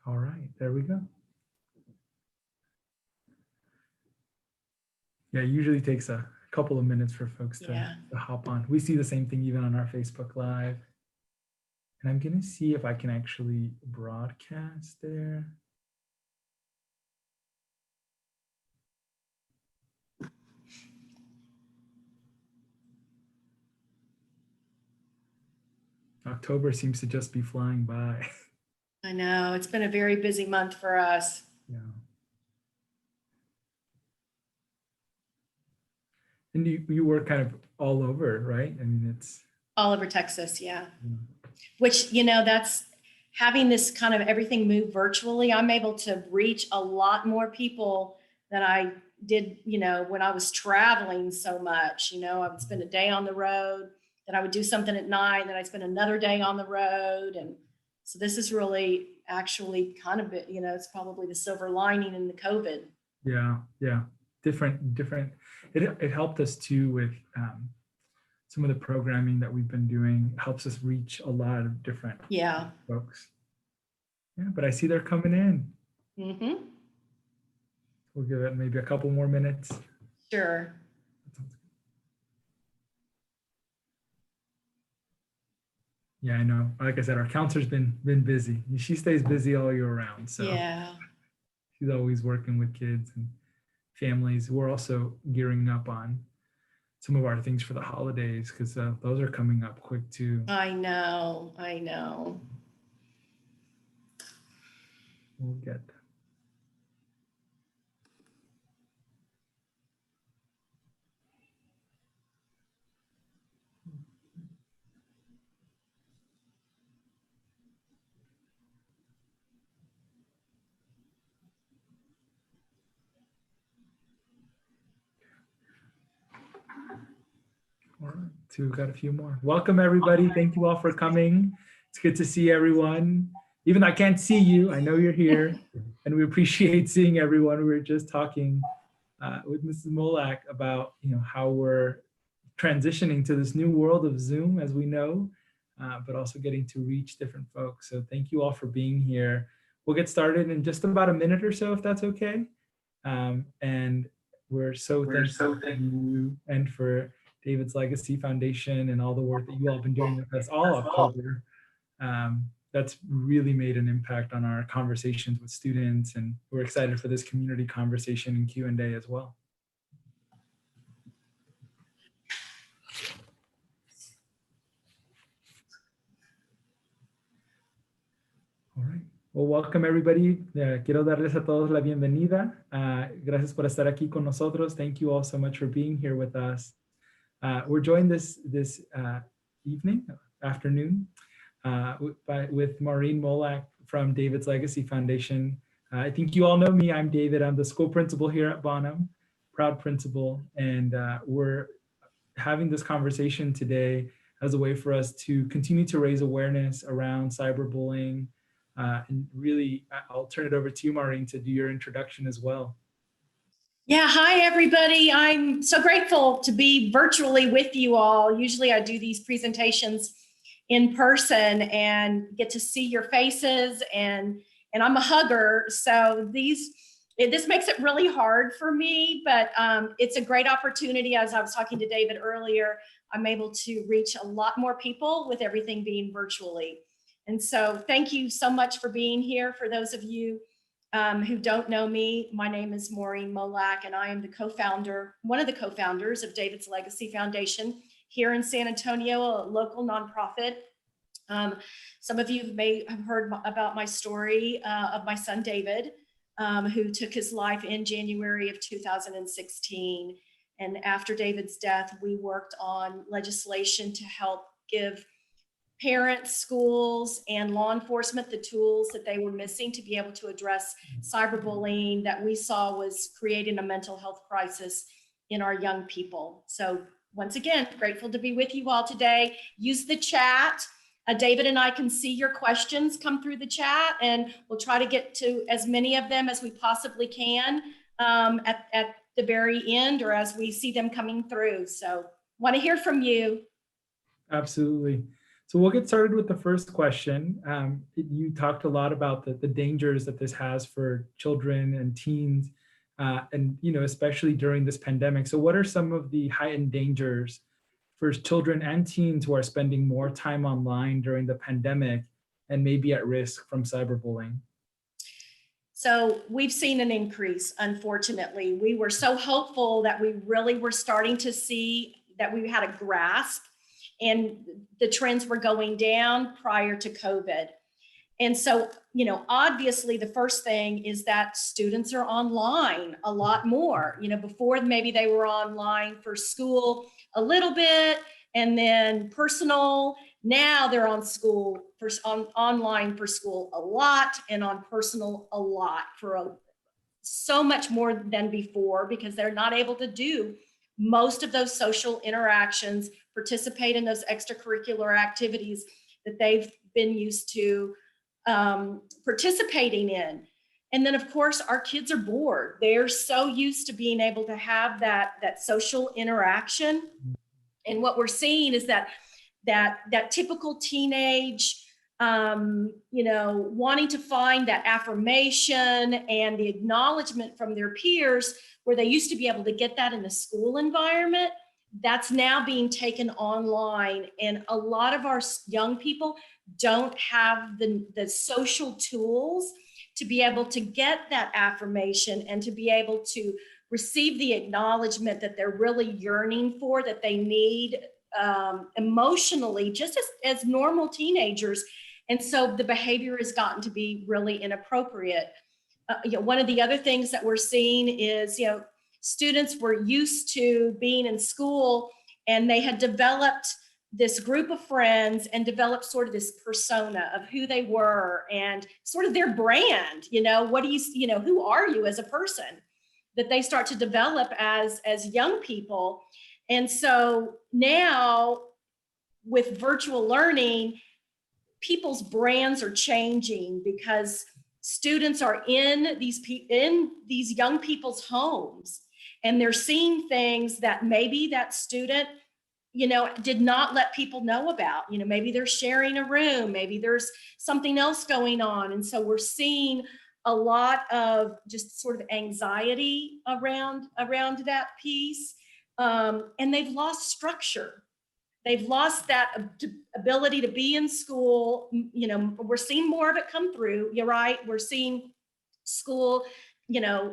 All right, there we go. Yeah, it usually takes a couple of minutes for folks to hop on. We see the same thing even on our Facebook Live. And I'm gonna see if I can actually broadcast there. October seems to just be flying by. I know, it's been a very busy month for us. Yeah. And you work kind of all over, right? I mean, it's all over Texas, yeah. Which, you know, that's having this kind of everything move virtually. I'm able to reach a lot more people than I did, you know, when I was traveling so much. You know, I would spend a day on the road, then I would do something at night, and then I'd spend another day on the road. And so this is really actually kind of, you know, it's probably the silver lining in the COVID. Yeah, yeah. Different. It helped us too with some of the programming that we've been doing. It helps us reach a lot of different folks. Yeah, but I see they're coming in. Mm-hmm. We'll give it maybe a couple more minutes. Sure. Yeah, I know. Like I said, our counselor's been busy. She stays busy all year round. So yeah, she's always working with kids and families. We're also gearing up on some of our things for the holidays because those are coming up quick too. I know. We'll get them. All right, so we've got a few more. Welcome everybody. Thank you all for coming. It's good to see everyone. Even though I can't see you, I know you're here and we appreciate seeing everyone. We were just talking with Mrs. Molak about how we're transitioning to this new world of Zoom, as we know, but also getting to reach different folks. So thank you all for being here. We'll get started in just about a minute or so, if that's okay. And we're so thankful for you and for David's Legacy Foundation and all the work that you all have been doing with us all October. That's really made an impact on our conversations with students, and we're excited for this community conversation and Q&A as well. All right. Well, welcome everybody. Quiero darles a todos la bienvenida. Gracias por estar aquí con nosotros. Thank you all so much for being here with us. We're joined this afternoon, with Maureen Molak from David's Legacy Foundation. I think you all know me. I'm David. I'm the school principal here at Bonham, proud principal, and we're having this conversation today as a way for us to continue to raise awareness around cyberbullying. And really, I'll turn it over to you, Maureen, to do your introduction as well. Yeah, hi everybody. I'm so grateful to be virtually with you all. Usually I do these presentations in person and get to see your faces, and I'm a hugger. So this makes it really hard for me, but it's a great opportunity. As I was talking to David earlier, I'm able to reach a lot more people with everything being virtually. And so thank you so much for being here. For those of you who don't know me, my name is Maureen Molak, and I am one of the co-founders of David's Legacy Foundation here in San Antonio, a local nonprofit. Some of you may have heard about my story of my son, David, who took his life in January of 2016. And after David's death, we worked on legislation to help give parents, schools, and law enforcement the tools that they were missing to be able to address cyberbullying that we saw was creating a mental health crisis in our young people. So once again, grateful to be with you all today. Use the chat. David and I can see your questions come through the chat, and we'll try to get to as many of them as we possibly can at the very end, or as we see them coming through. So want to hear from you. Absolutely. So we'll get started with the first question. You talked a lot about the dangers that this has for children and teens, and especially during this pandemic. So what are some of the heightened dangers for children and teens who are spending more time online during the pandemic and maybe at risk from cyberbullying? So we've seen an increase, unfortunately. We were so hopeful that we really were starting to see that we had a grasp and the trends were going down prior to COVID. And so, obviously the first thing is that students are online a lot more. Before maybe they were online for school a little bit and then personal. Now they're online for school a lot and on personal a lot so much more than before, because they're not able to do most of those social interactions, participate in those extracurricular activities that they've been used to participating in. And then of course our kids are bored. They're so used to being able to have that social interaction. And what we're seeing is that typical teenage, wanting to find that affirmation and the acknowledgement from their peers, where they used to be able to get that in the school environment, that's now being taken online. And a lot of our young people don't have the social tools to be able to get that affirmation and to be able to receive the acknowledgement that they're really yearning for, that they need emotionally, just as normal teenagers. And so the behavior has gotten to be really inappropriate. One of the other things that we're seeing is, students were used to being in school and they had developed this group of friends and developed sort of this persona of who they were and sort of their brand. Who are you as a person, that they start to develop as young people. And so now with virtual learning, people's brands are changing because students are in these young people's homes and they're seeing things that maybe that student did not let people know about. Maybe they're sharing a room, maybe there's something else going on. And so we're seeing a lot of just sort of anxiety around that piece. And they've lost structure. They've lost that ability to be in school. We're seeing more of it come through. You're right. We're seeing school,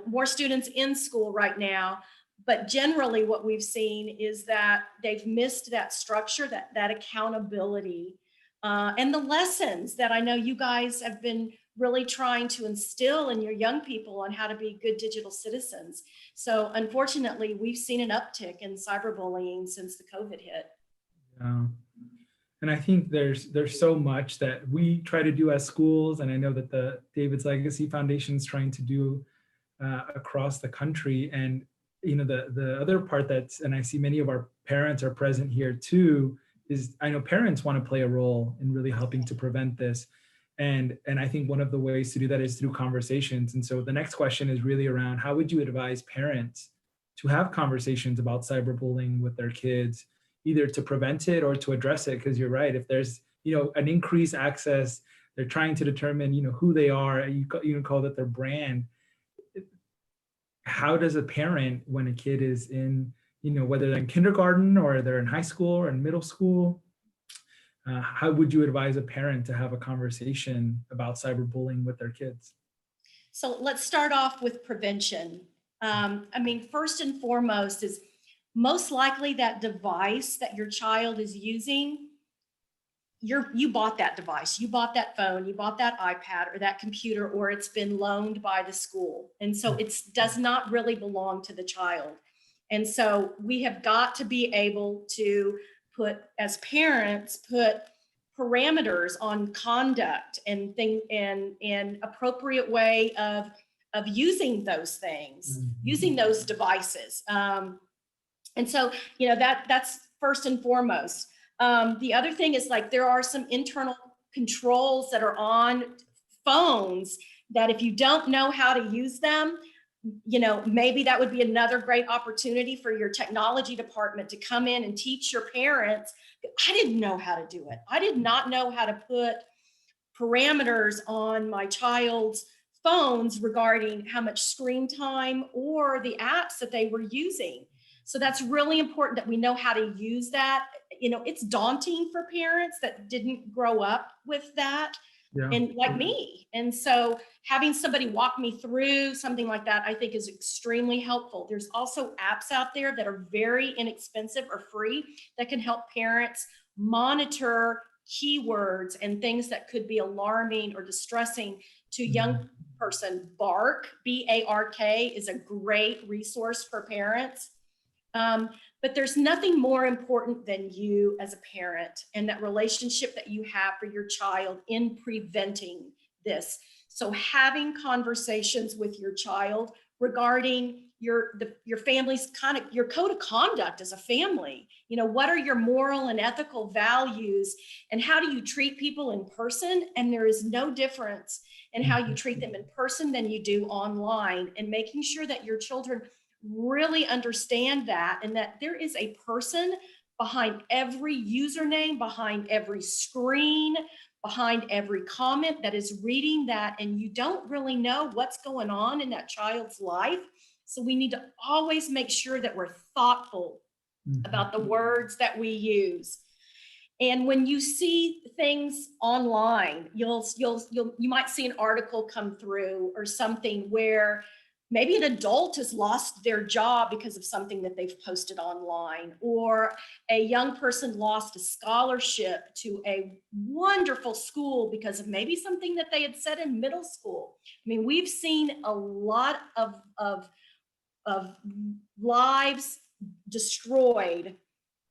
more students in school right now. But generally what we've seen is that they've missed that structure, that accountability, and the lessons that I know you guys have been really trying to instill in your young people on how to be good digital citizens. So unfortunately, we've seen an uptick in cyberbullying since the COVID hit. Yeah. And I think there's so much that we try to do as schools, and I know that the David's Legacy Foundation is trying to do across the country. And the other part and I see many of our parents are present here too, is I know parents want to play a role in really helping to prevent this. And I think one of the ways to do that is through conversations. And so the next question is really around, how would you advise parents to have conversations about cyberbullying with their kids, either to prevent it or to address it? Because you're right, if there's an increased access, they're trying to determine who they are, you call that their brand. How does a parent, when a kid is in, whether they're in kindergarten or they're in high school or in middle school, how would you advise a parent to have a conversation about cyberbullying with their kids? So let's start off with prevention. First and foremost is most likely that device that your child is using, you bought that device, you bought that phone, you bought that iPad or that computer, or it's been loaned by the school. And so it does not really belong to the child. And so we have got to be able to as parents, put parameters on conduct and appropriate way of using those things, using those devices. And so, that's first and foremost. The other thing is, like, there are some internal controls that are on phones that if you don't know how to use them, maybe that would be another great opportunity for your technology department to come in and teach your parents. I didn't know how to do it. I did not know how to put parameters on my child's phones regarding how much screen time or the apps that they were using. So that's really important that we know how to use that. It's daunting for parents that didn't grow up with that. Yeah. And like me. And so having somebody walk me through something like that, I think is extremely helpful. There's also apps out there that are very inexpensive or free that can help parents monitor keywords and things that could be alarming or distressing to a young person. Bark, B-A-R-K, is a great resource for parents. But there's nothing more important than you as a parent and that relationship that you have for your child in preventing this. So having conversations with your child regarding your family's your code of conduct as a family. What are your moral and ethical values, and how do you treat people in person? And there is no difference in how you treat them in person than you do online, and making sure that your children really understand that, and that there is a person behind every username, behind every screen, behind every comment that is reading that, and you don't really know what's going on in that child's life. So we need to always make sure that we're thoughtful about the words that we use. And when you see things online, you might see an article come through or something where maybe an adult has lost their job because of something that they've posted online, or a young person lost a scholarship to a wonderful school because of maybe something that they had said in middle school. I mean, we've seen a lot of lives destroyed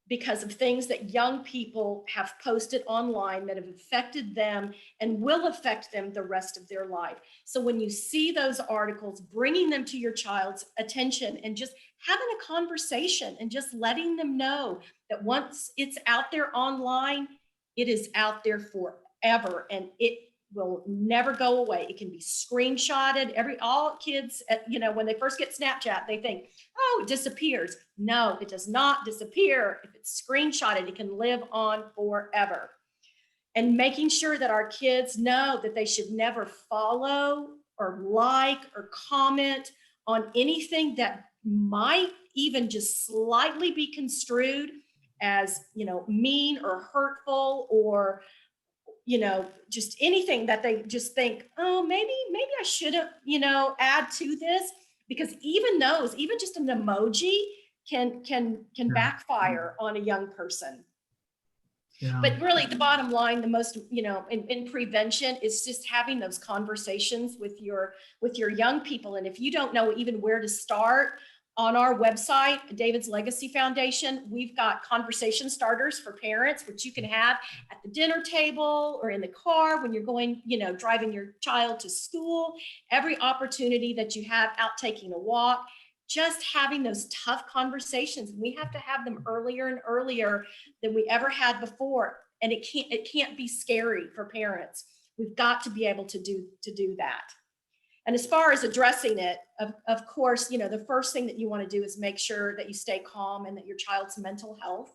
because of things that young people have posted online that have affected them and will affect them the rest of their life. So when you see those articles, bringing them to your child's attention and just having a conversation and just letting them know that once it's out there online, it is out there forever and it will never go away. It can be screenshotted. All kids, when they first get Snapchat, they think, oh, it disappears. No, it does not disappear. If it's screenshotted, it can live on forever. And making sure that our kids know that they should never follow or like or comment on anything that might even just slightly be construed as, mean or hurtful, or just anything that they just think, oh, maybe I shouldn't, add to this, because even just an emoji can backfire on a young person. Yeah. But really, the bottom line, the most, in prevention is just having those conversations with your young people. And if you don't know even where to start, on our website, David's Legacy Foundation, we've got conversation starters for parents, which you can have at the dinner table or in the car when you're going, driving your child to school. Every opportunity that you have out taking a walk, just having those tough conversations. We have to have them earlier and earlier than we ever had before. And it can't be scary for parents. We've got to be able to do that. And as far as addressing it, of course, the first thing that you want to do is make sure that you stay calm and that your child's mental health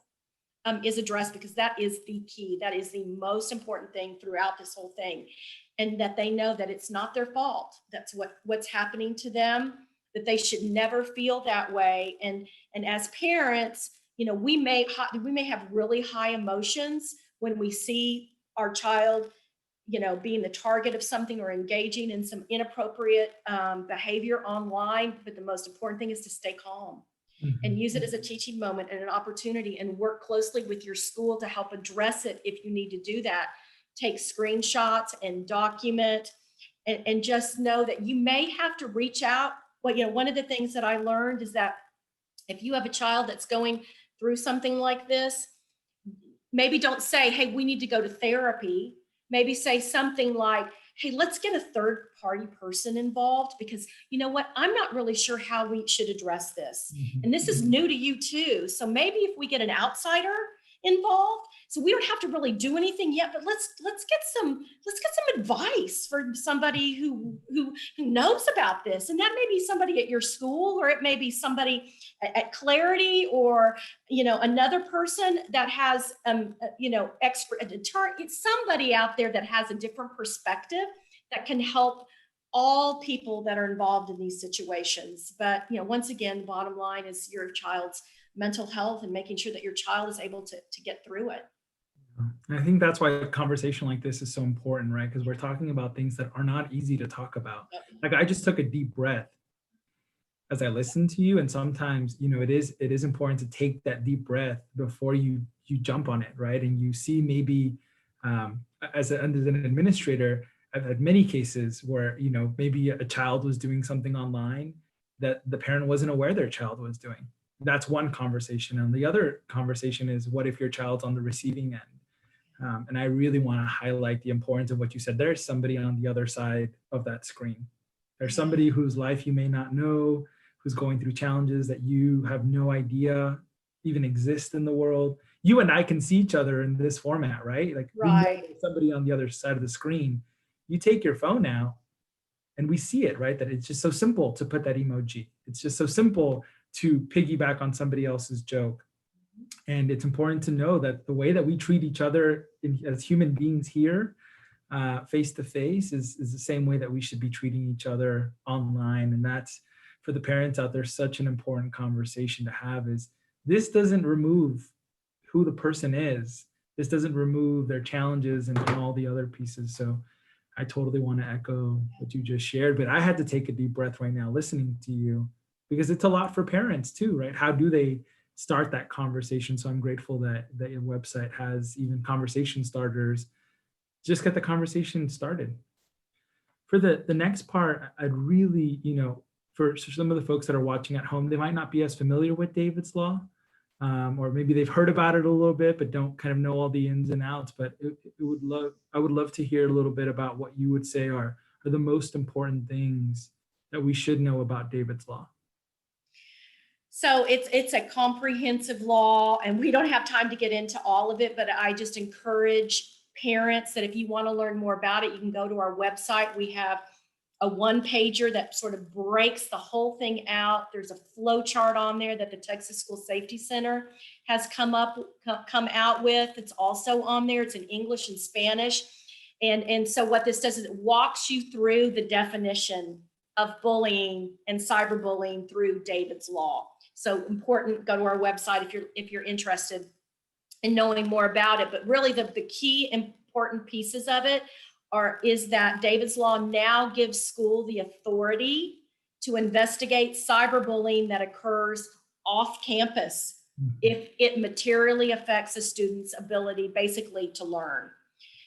is addressed, because that is the key. That is the most important thing throughout this whole thing. And that they know that it's not their fault. That's what's happening to them, that they should never feel that way. And as parents, we may have really high emotions when we see our child being the target of something or engaging in some inappropriate behavior online. But the most important thing is to stay calm and use it as a teaching moment and an opportunity, and work closely with your school to help address it if you need to do that. Take screenshots and document, and just know that you may have to reach out. Well, one of the things that I learned is that if you have a child that's going through something like this, maybe don't say, hey, we need to go to therapy. Maybe say something like, hey, let's get a third party person involved, because you know what, I'm not really sure how we should address this. And this is new to you too. So maybe if we get an outsider involved. So we don't have to really do anything yet, but let's get some advice for somebody who knows about this. And that may be somebody at your school, or it may be somebody at Clarity, or another person that has expert, a deterrent. It's somebody out there that has a different perspective that can help all people that are involved in these situations. But once again, the bottom line is your child's mental health and making sure that your child is able to get through it. And I think that's why a conversation like this is so important, right? Because we're talking about things that are not easy to talk about. Like, I just took a deep breath as I listened to you, and sometimes it is important to take that deep breath before you jump on it, right? And you see, maybe as an administrator, I've had many cases where maybe a child was doing something online that the parent wasn't aware their child was doing. That's one conversation. And the other conversation is, what if your child's on the receiving end? And I really want to highlight the importance of what you said. There's somebody on the other side of that screen. There's somebody whose life you may not know, who's going through challenges that you have no idea even exist in the world. You and I can see each other in this format, right? Like, we know there's somebody on the other side of the screen. You take your phone out and we see it, right? That it's just so simple to put that emoji. It's just so simple to piggyback on somebody else's joke. And it's important to know that the way that we treat each other as human beings here, face to face, is the same way that we should be treating each other online. And that's, for the parents out there, such an important conversation to have. Is this doesn't remove who the person is. This doesn't remove their challenges and all the other pieces. So I totally want to echo what you just shared, but I had to take a deep breath right now listening to you, because it's a lot for parents too, right? How do they start that conversation? So I'm grateful that your website has even conversation starters. Just get the conversation started. For the next part, I'd really, for some of the folks that are watching at home, they might not be as familiar with David's Law, or maybe they've heard about it a little bit, but don't kind of know all the ins and outs. But I would love to hear a little bit about what you would say are the most important things that we should know about David's Law. So it's a comprehensive law, and we don't have time to get into all of it, but I just encourage parents that if you want to learn more about it, you can go to our website. We have a one-pager that sort of breaks the whole thing out. There's a flow chart on there that the Texas School Safety Center has come out with. It's also on there. It's in English and Spanish. And so what this does is it walks you through the definition of bullying and cyberbullying through David's Law. So important, go to our website if you're interested in knowing more about it. But really the key important pieces of it is that David's Law now gives school the authority to investigate cyberbullying that occurs off campus if it materially affects a student's ability basically to learn.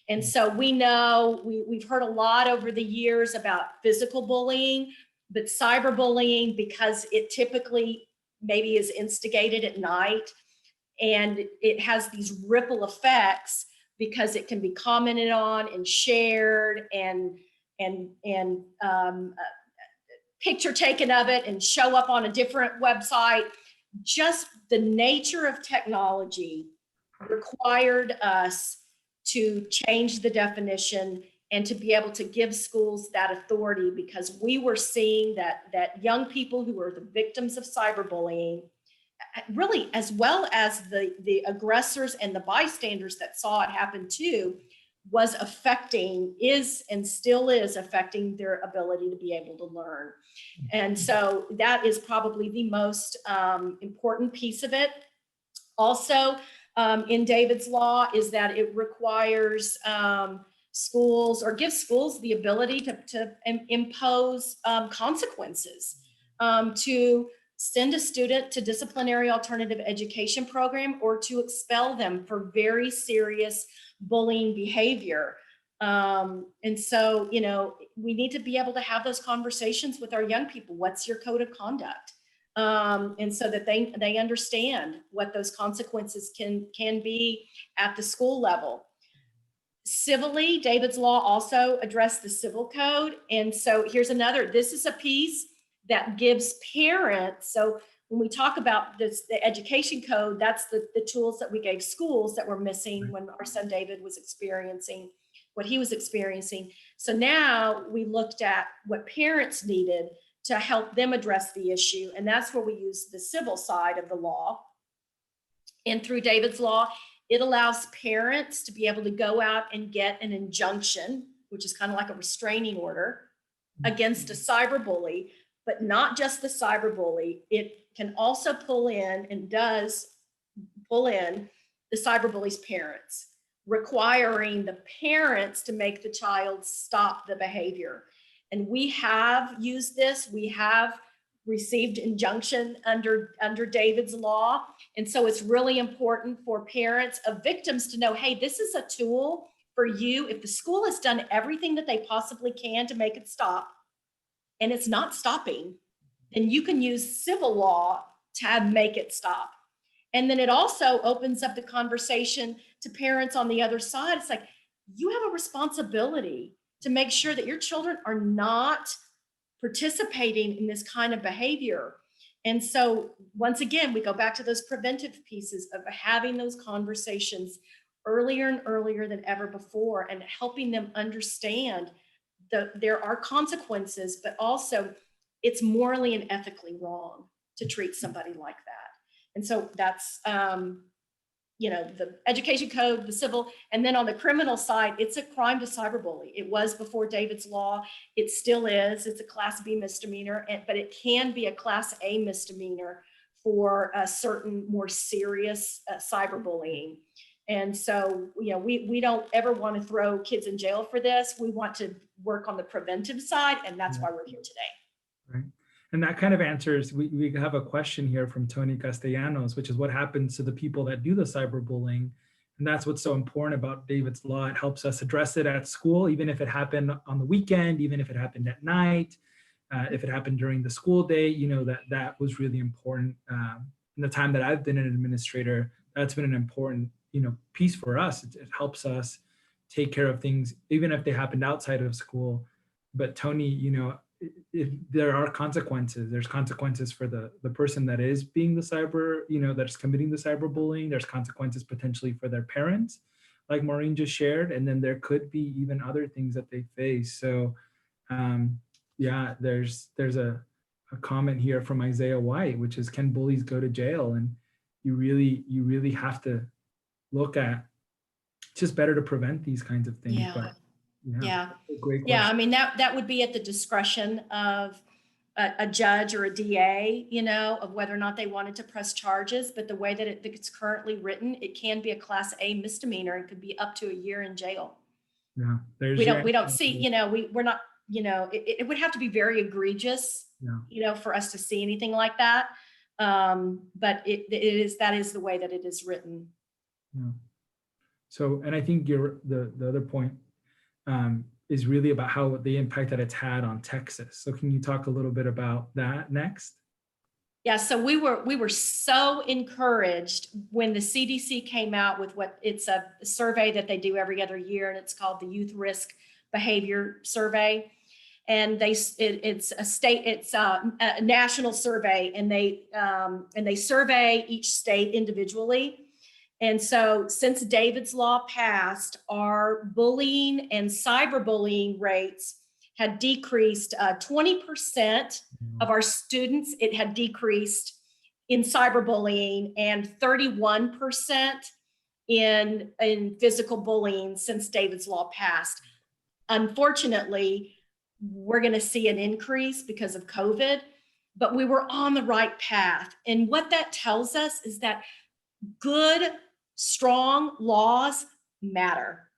And so we know, we've heard a lot over the years about physical bullying, but cyberbullying, because it typically maybe is instigated at night, and it has these ripple effects because it can be commented on and shared and picture taken of it and show up on a different website. Just the nature of technology required us to change the definition and to be able to give schools that authority, because we were seeing that young people who were the victims of cyberbullying, really, as well as the aggressors and the bystanders that saw it happen too, is and still is affecting their ability to be able to learn. And so that is probably the most important piece of it. Also, in David's Law is that it requires schools, or gives schools the ability to impose consequences, to send a student to disciplinary alternative education program, or to expel them for very serious bullying behavior. And so, we need to be able to have those conversations with our young people. What's your code of conduct? And so that they understand what those consequences can be at the school level. Civilly, David's Law also addressed the civil code. And so here's another, this is a piece that gives parents, so when we talk about this, the education code, that's the tools that we gave schools that were missing when our son David was experiencing what he was experiencing. So now we looked at what parents needed to help them address the issue. And that's where we use the civil side of the law. And through David's Law, it allows parents to be able to go out and get an injunction, which is kind of like a restraining order against a cyberbully, but not just the cyberbully. It can also pull in, and does pull in, the cyberbully's parents, requiring the parents to make the child stop the behavior. And we have used this. We have received injunction under David's Law. And so it's really important for parents of victims to know, hey, this is a tool for you. If the school has done everything that they possibly can to make it stop, and it's not stopping, then you can use civil law to make it stop. And then it also opens up the conversation to parents on the other side. It's like, you have a responsibility to make sure that your children are not participating in this kind of behavior. And so once again, we go back to those preventive pieces of having those conversations earlier and earlier than ever before, and helping them understand that there are consequences, but also it's morally and ethically wrong to treat somebody like that. And so that's, the education code, the civil, and then on the criminal side, it's a crime to cyberbully. It was before David's Law. It still is. It's a Class B misdemeanor, but it can be a Class A misdemeanor for a certain more serious cyberbullying. And so, we don't ever want to throw kids in jail for this. We want to work on the preventive side, and that's why we're here today. Right. And that kind of answers, we have a question here from Tony Castellanos, which is what happens to the people that do the cyberbullying. And that's what's so important about David's Law. It helps us address it at school, even if it happened on the weekend, even if it happened at night, if it happened during the school day, that was really important. In the time that I've been an administrator, that's been an important, piece for us. It helps us take care of things, even if they happened outside of school. But Tony, there are consequences. There's consequences for the person that is being the that's committing the cyberbullying. There's consequences potentially for their parents, like Maureen just shared. And then there could be even other things that they face. So there's a comment here from Isaiah White, which is, can bullies go to jail? And you really have to look at, it's just better to prevent these kinds of things. Yeah. But Yeah. Great question. Yeah. I mean, that would be at the discretion of a judge or a DA, of whether or not they wanted to press charges. But the way that it's currently written, it can be a Class A misdemeanor and could be up to a year in jail. Yeah. We don't see, we're not, it would have to be very egregious, for us to see anything like that. But that is the way that it is written. Yeah. So, and I think the other point is really about how the impact that it's had on Texas. So can you talk a little bit about that next? Yeah, so we were so encouraged when the CDC came out with it's a survey that they do every other year, and it's called the Youth Risk Behavior Survey. And it's a national survey, and they survey each state individually. And so since David's Law passed, our bullying and cyberbullying rates had decreased 20% of our students. It had decreased in cyberbullying, and 31% in physical bullying since David's Law passed. Unfortunately, we're going to see an increase because of COVID, but we were on the right path. And what that tells us is that good, strong laws matter.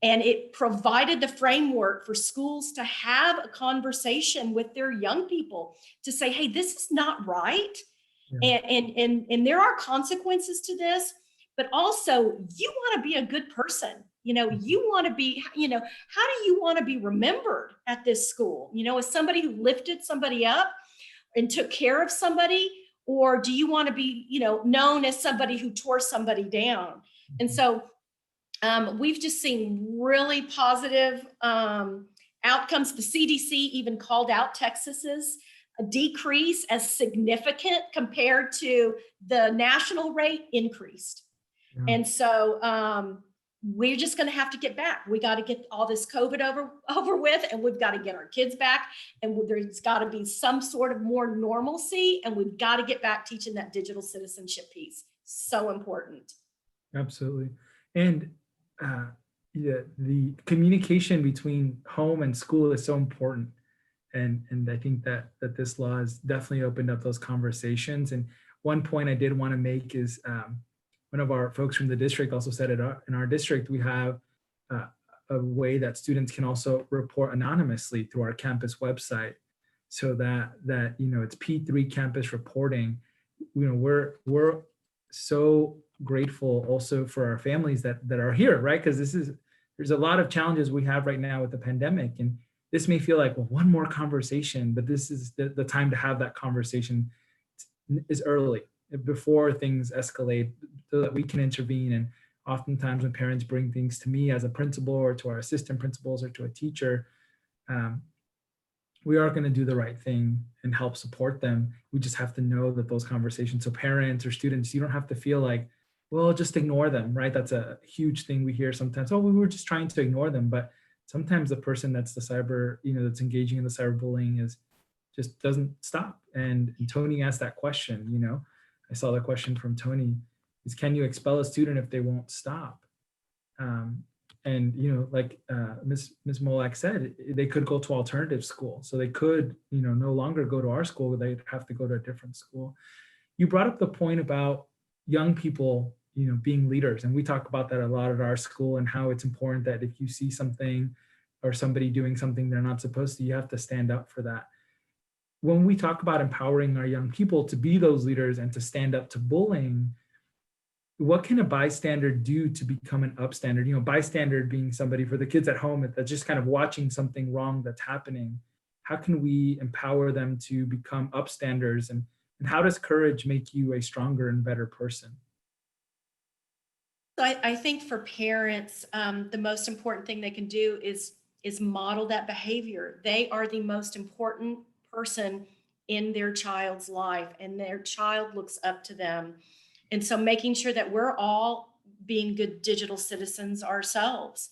And it provided the framework for schools to have a conversation with their young people to say, hey, this is not right. Yeah. And there are consequences to this, but also you want to be a good person. You want to be, how do you want to be remembered at this school? As somebody who lifted somebody up and took care of somebody, or do you want to be, known as somebody who tore somebody down? And so we've just seen really positive outcomes. The CDC even called out Texas's decrease as significant compared to the national rate increased. Yeah. And so we're just going to have to get back. We got to get all this COVID over with, and we've got to get our kids back, and there's got to be some sort of more normalcy, and we've got to get back teaching that digital citizenship piece. So important. Absolutely. And yeah, the communication between home and school is so important. And I think that this law has definitely opened up those conversations. And one point I did want to make is one of our folks from the district also said it in our district, we have a way that students can also report anonymously through our campus website, so that it's P3 campus reporting. We're so grateful also for our families that are here, right? Because there's a lot of challenges we have right now with the pandemic, and this may feel like, well, one more conversation, but this is the time to have that conversation is early, before things escalate, so that we can intervene. And oftentimes when parents bring things to me as a principal, or to our assistant principals, or to a teacher, we are going to do the right thing and help support them. We just have to know that those conversations, so parents or students, you don't have to feel like, well, just ignore them, right? That's a huge thing we hear sometimes. Oh, we were just trying to ignore them. But sometimes the person that's that's engaging in the cyberbullying just doesn't stop. And Tony asked that question, I saw the question from Tony is, can you expel a student if they won't stop? And like Ms. Molak said, they could go to alternative school. So they could, no longer go to our school. They'd have to go to a different school. You brought up the point about young people, being leaders. And we talk about that a lot at our school, and how it's important that if you see something or somebody doing something they're not supposed to, you have to stand up for that. When we talk about empowering our young people to be those leaders and to stand up to bullying, what can a bystander do to become an upstander? Bystander being somebody, for the kids at home that's just kind of watching something wrong that's happening. How can we empower them to become upstanders? And how does courage make you a stronger and better person? So I think for parents, the most important thing they can do is model that behavior. They are the most important person in their child's life, and their child looks up to them. And so making sure that we're all being good digital citizens ourselves.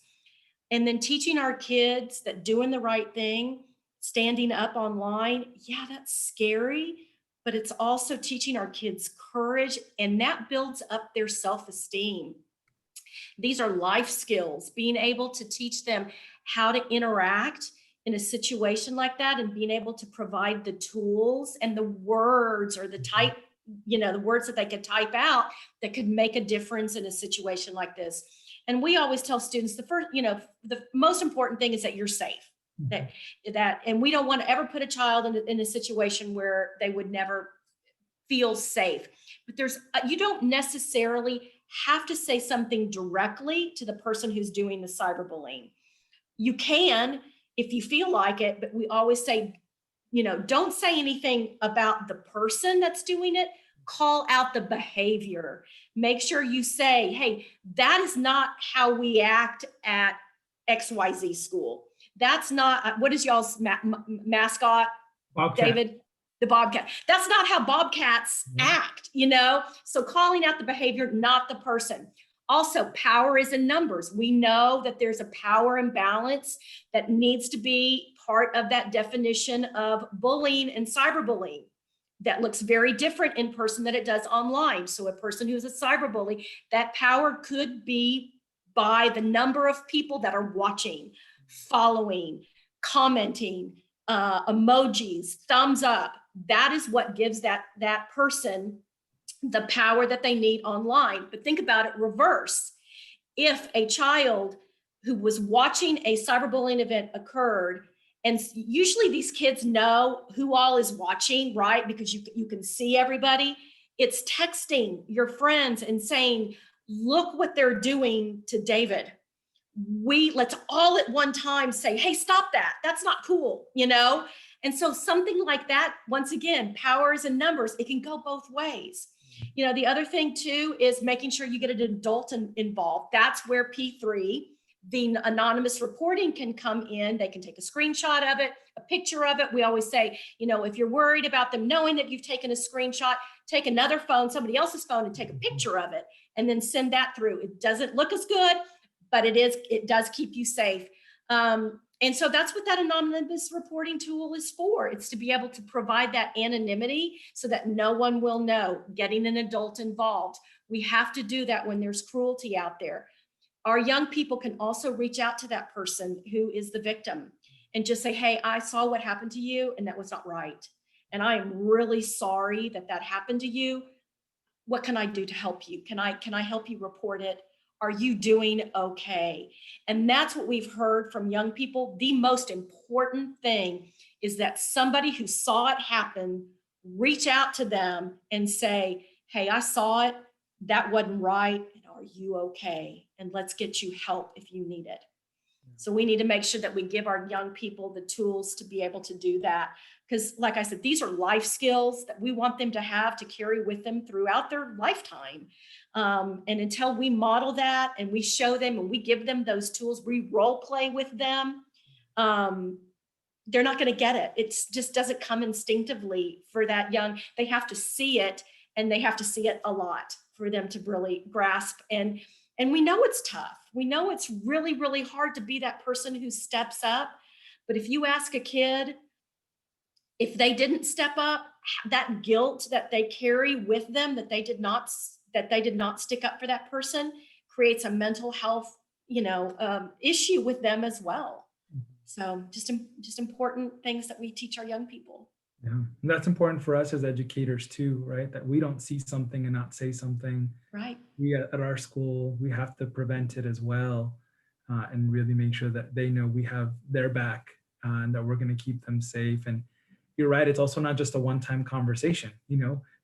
And then teaching our kids that doing the right thing, standing up online, yeah, that's scary, but it's also teaching our kids courage, and that builds up their self-esteem. These are life skills, being able to teach them how to interact in a situation like that, and being able to provide the tools and the words, or the the words that they could type out that could make a difference in a situation like this. And we always tell students the most important thing is that you're safe. And we don't want to ever put a child in a situation where they would never feel safe. But you don't necessarily have to say something directly to the person who's doing the cyberbullying. You can, if you feel like it, but we always say, don't say anything about the person that's doing it. Call out the behavior. Make sure you say, hey, that is not how we act at XYZ school. That's not, what is y'all's mascot, Bobcat. David? The Bobcat. That's not how Bobcats act, So calling out the behavior, not the person. Also, power is in numbers. We know that there's a power imbalance that needs to be part of that definition of bullying and cyberbullying. That looks very different in person than it does online. So a person who's a cyberbully, that power could be by the number of people that are watching, following, commenting, emojis, thumbs up. That is what gives that person the power that they need online. But think about it reverse. If a child who was watching a cyberbullying event occurred, and usually these kids know who all is watching, right? Because you can see everybody. It's texting your friends and saying, look what they're doing to David. Let's all at one time say, hey, stop that. That's not cool, And so something like that, once again, powers and numbers, it can go both ways. The other thing too is making sure you get an adult involved. That's where P3, the anonymous reporting can come in. They can take a screenshot of it, a picture of it. We always say, you know, if you're worried about them knowing that you've taken a screenshot, take another phone, somebody else's phone, and take a picture of it, and then send that through. It doesn't look as good, but it does keep you safe. And so that's what that anonymous reporting tool is for. It's to be able to provide that anonymity so that no one will know, getting an adult involved. We have to do that when there's cruelty out there. Our young people can also reach out to that person who is the victim and just say, hey, I saw what happened to you and that was not right. And I am really sorry that that happened to you. What can I do to help you? Can I help you report it? Are you doing okay? And that's what we've heard from young people. The most important thing is that somebody who saw it happen, reach out to them and say, hey, I saw it. That wasn't right. And are you okay? And let's get you help if you need it. So we need to make sure that we give our young people the tools to be able to do that. Because like I said, these are life skills that we want them to have to carry with them throughout their lifetime. And until we model that and we show them and we give them those tools, we role play with them, they're not going to get it. It just doesn't come instinctively for that young. They have to see it, and they have to see it a lot for them to really grasp. And we know it's tough. We know it's really, really hard to be that person who steps up. But if you ask a kid, if they didn't step up, that guilt that they carry with them, that they did not stick up for that person, creates a mental health, issue with them as well. So just important things that we teach our young people. Yeah, and that's important for us as educators too, right? That we don't see something and not say something. Right. We at our school, we have to prevent it as well, and really make sure that they know we have their back, and that we're going to keep them safe. And you're right, it's also not just a one-time conversation.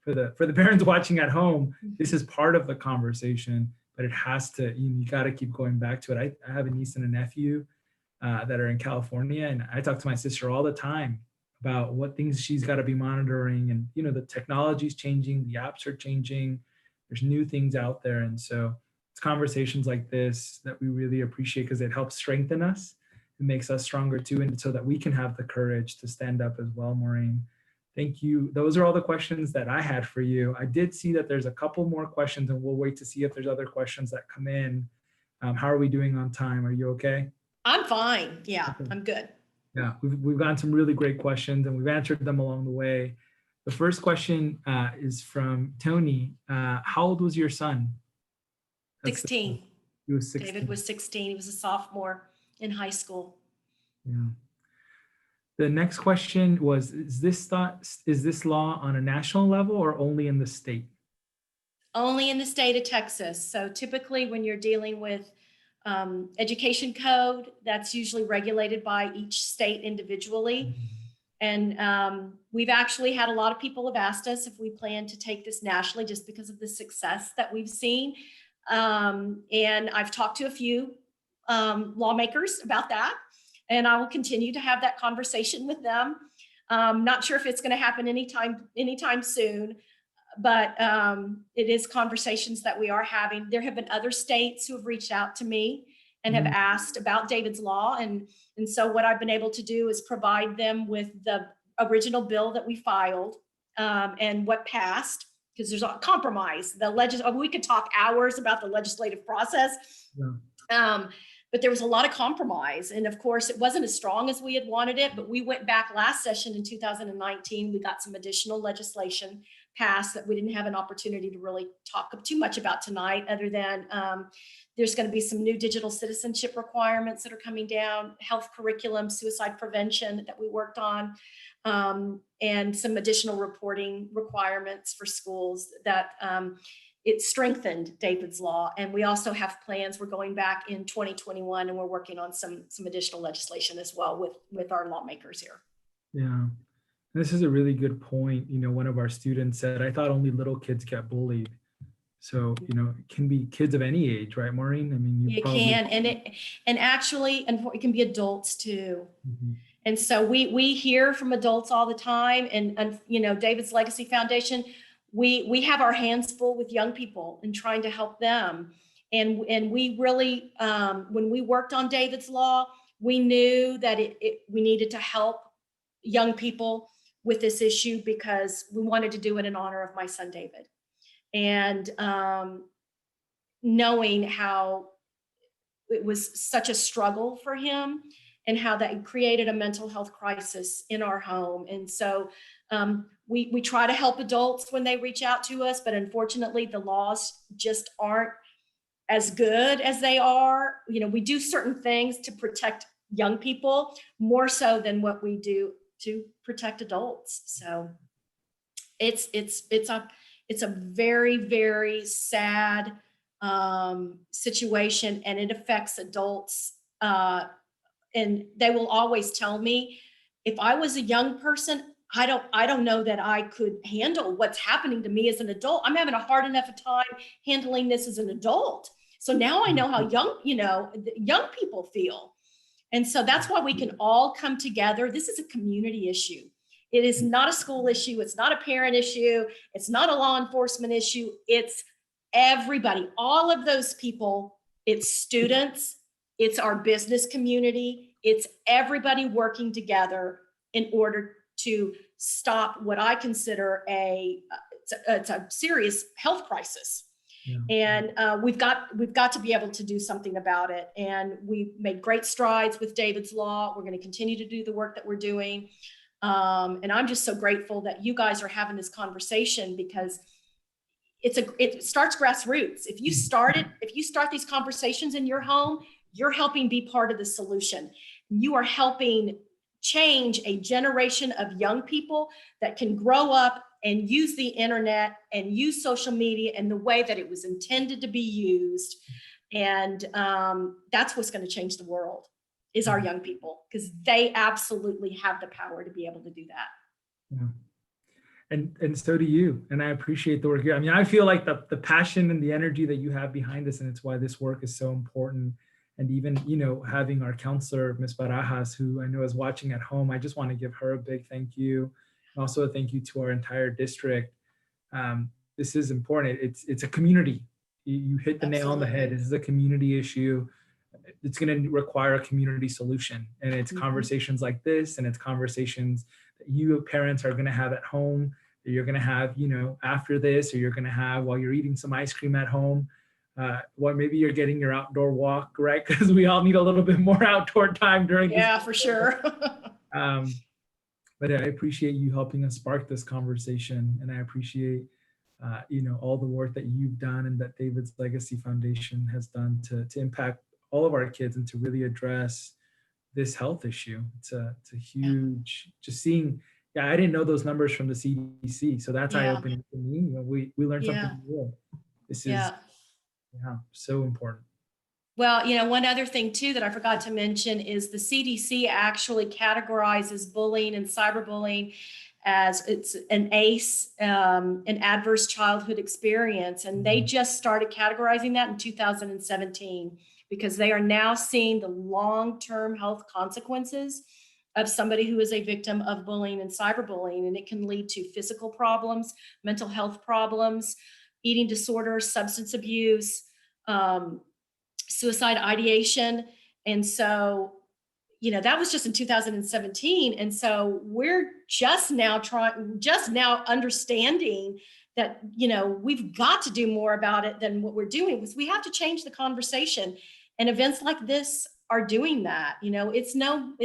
For the parents watching at home, this is part of the conversation, but it has to. You got to keep going back to it. I have a niece and a nephew that are in California, and I talk to my sister all the time about what things she's got to be monitoring. And the technology's changing, the apps are changing, there's new things out there. And so it's conversations like this that we really appreciate, because it helps strengthen us. It makes us stronger too, and so that we can have the courage to stand up as well. Maureen, thank you. Those are all the questions that I had for you. I did see that there's a couple more questions, and we'll wait to see if there's other questions that come in. How are we doing on time? Are you okay? I'm fine. Yeah, Okay. I'm good. Yeah, we've gotten some really great questions, and we've answered them along the way. The first question is from Tony. How old was your son? 16. He was 16. David was 16. He was a sophomore in high school. Yeah. The next question was, is this law on a national level or only in the state? Only in the state of Texas. So typically when you're dealing with education code, that's usually regulated by each state individually. And we've actually had a lot of people have asked us if we plan to take this nationally, just because of the success that we've seen. And I've talked to a few lawmakers about that, and I will continue to have that conversation with them. Not sure if it's going to happen anytime soon, but it is conversations that we are having. There have been other states who have reached out to me and have asked about David's Law. And so what I've been able to do is provide them with the original bill that we filed and what passed, because there's a compromise. We could talk hours about the legislative process. Yeah. But there was a lot of compromise. And of course, it wasn't as strong as we had wanted it, but we went back last session in 2019. We got some additional legislation passed that we didn't have an opportunity to really talk too much about tonight, other than there's going to be some new digital citizenship requirements that are coming down, health curriculum, suicide prevention that we worked on, and some additional reporting requirements for schools that it strengthened David's Law. And we also have plans. We're going back in 2021, and we're working on some additional legislation as well with our lawmakers here. Yeah, this is a really good point. One of our students said, I thought only little kids get bullied. So, it can be kids of any age, right, Maureen? I mean, it can, and actually, it can be adults too. Mm-hmm. And so we hear from adults all the time, and David's Legacy Foundation, we have our hands full with young people and trying to help them. And we really, when we worked on David's Law, we knew that we needed to help young people with this issue because we wanted to do it in honor of my son, David. And knowing how it was such a struggle for him and how that created a mental health crisis in our home. And so we try to help adults when they reach out to us, but unfortunately the laws just aren't as good as they are. You know, we do certain things to protect young people more so than what we do to protect adults. So it's a very, very sad situation, and it affects adults. And they will always tell me, if I was a young person, I don't know that I could handle what's happening to me as an adult. I'm having a hard enough a time handling this as an adult. So now I know how young people feel. And so that's why we can all come together. This is a community issue. It is not a school issue. It's not a parent issue. It's not a law enforcement issue. It's everybody, all of those people. It's students. It's our business community. It's everybody working together in order to stop what I consider it's a serious health crisis. Yeah. And we've got to be able to do something about it. And we've made great strides with David's Law. We're going to continue to do the work that we're doing. And I'm just so grateful that you guys are having this conversation, because it starts grassroots. If you start these conversations in your home, you're helping be part of the solution. You are helping change a generation of young people that can grow up and use the internet and use social media in the way that it was intended to be used. And that's what's going to change the world, is our young people, because they absolutely have the power to be able to do that. Yeah. And so do you. And I appreciate the work here. I mean, I feel like the passion and the energy that you have behind this, and it's why this work is so important. And even, having our counselor, Ms. Barajas, who I know is watching at home, I just want to give her a big thank you. And also a thank you to our entire district. This is important. It's a community. You hit the nail on the head. This is a community issue. It's going to require a community solution. And it's conversations like this, and it's conversations that you parents are going to have at home, that you're going to have, after this, or you're going to have while you're eating some ice cream at home. Maybe you're getting your outdoor walk, right? Because we all need a little bit more outdoor time during this. Yeah, for sure. But I appreciate you helping us spark this conversation, and I appreciate all the work that you've done and that David's Legacy Foundation has done to impact all of our kids and to really address this health issue. It's a huge, just seeing. Yeah, I didn't know those numbers from the CDC, so that's eye-opening for me. We learned something new. This is so important. Well, one other thing too that I forgot to mention is the CDC actually categorizes bullying and cyberbullying as it's an ACE, an adverse childhood experience. And they just started categorizing that in 2017, because they are now seeing the long-term health consequences of somebody who is a victim of bullying and cyberbullying. And it can lead to physical problems, mental health problems, eating disorders, substance abuse, suicide ideation. And so, that was just in 2017. And so we're just now understanding that, we've got to do more about it than what we're doing, because we have to change the conversation. And events like this are doing that. It's not,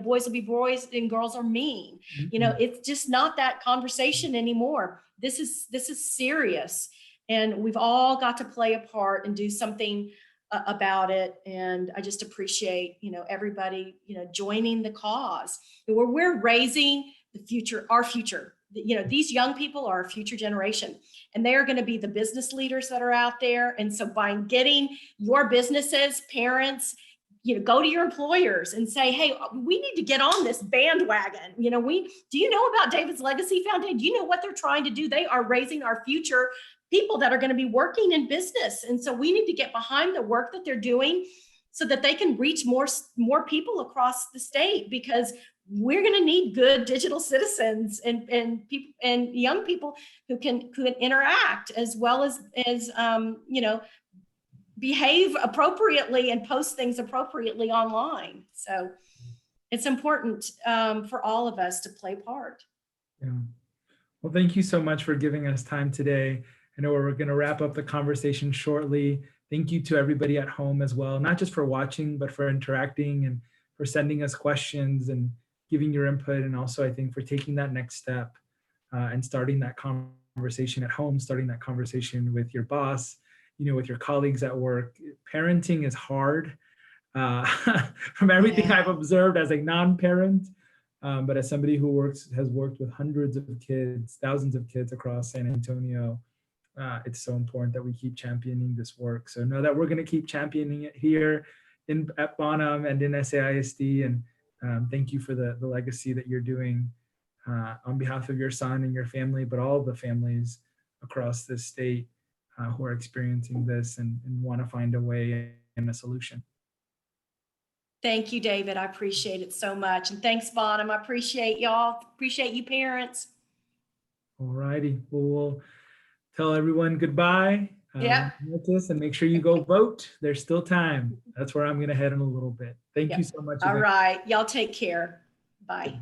boys will be boys and girls are mean. It's just not that conversation anymore. This is serious. And we've all got to play a part and do something about it. And I just appreciate, everybody, joining the cause. And we're raising the future, our future. These young people are our future generation, and they are going to be the business leaders that are out there. And so by getting your businesses, parents, go to your employers and say, hey, we need to get on this bandwagon. Do you know about David's Legacy Foundation? Do you know what they're trying to do? They are raising our future people that are going to be working in business. And so we need to get behind the work that they're doing so that they can reach more people across the state, because we're going to need good digital citizens and people and young people who can interact, as well as behave appropriately and post things appropriately online. So it's important for all of us to play part. Yeah. Well, thank you so much for giving us time today. I know we're going to wrap up the conversation shortly. Thank you to everybody at home as well, not just for watching, but for interacting and for sending us questions and giving your input. And also, I think, for taking that next step and starting that conversation at home, starting that conversation with your boss, with your colleagues at work. Parenting is hard. From everything I've observed as a non-parent, but as somebody who has worked with hundreds of kids, thousands of kids across San Antonio, it's so important that we keep championing this work. So know that we're going to keep championing it here at Bonham and in SAISD. And thank you for the legacy that you're doing on behalf of your son and your family, but all the families across this state who are experiencing this and want to find a way and a solution. Thank you, David. I appreciate it so much. And thanks, Bonham. I appreciate y'all. Appreciate you, parents. All righty. Well, we'll tell everyone goodbye. Yeah. And make sure you go vote. There's still time. That's where I'm going to head in a little bit. Thank you so much. All right. Y'all take care. Bye.